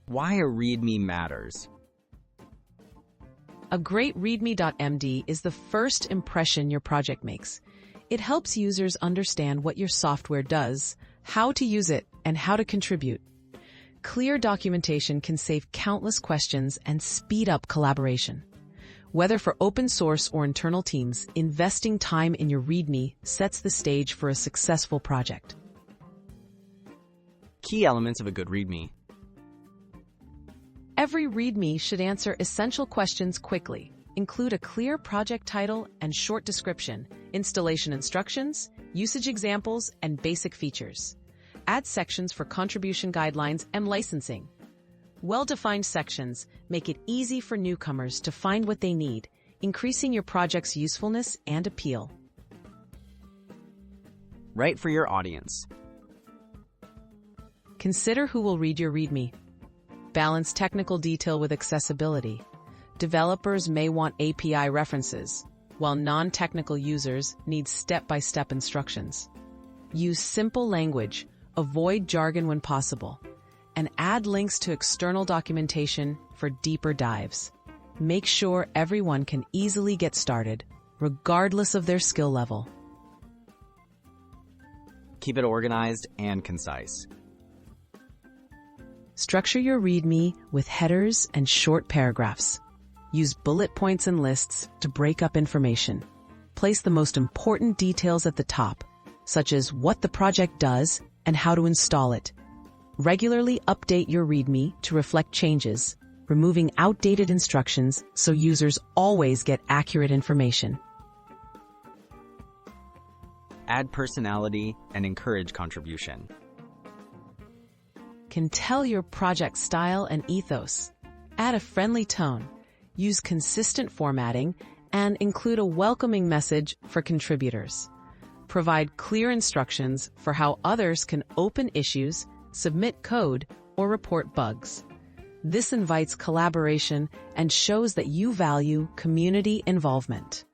Why a README matters. A great README.md is the first impression your project makes. It helps users understand what your software does, how to use it, and how to contribute. Clear documentation can save countless questions and speed up collaboration. Whether for open source or internal teams, investing time in your README sets the stage for a successful project. Key elements of a good README. Every README should answer essential questions quickly. Include a clear project title and short description, installation instructions, usage examples, and basic features. Add sections for contribution guidelines and licensing. Well-defined sections make it easy for newcomers to find what they need, increasing your project's usefulness and appeal. Write for your audience. Consider who will read your README. Balance technical detail with accessibility. Developers may want API references, while non-technical users need step-by-step instructions. Use simple language, avoid jargon when possible, and add links to external documentation for deeper dives. Make sure everyone can easily get started, regardless of their skill level. Keep it organized and concise. Structure your README with headers and short paragraphs. Use bullet points and lists to break up information. Place the most important details at the top, such as what the project does and how to install it. Regularly update your README to reflect changes, removing outdated instructions so users always get accurate information. Add personality and encourage contribution. Can tell your project style and ethos. Add a friendly tone, use consistent formatting, and include a welcoming message for contributors. Provide clear instructions for how others can open issues, submit code, or report bugs. This invites collaboration and shows that you value community involvement.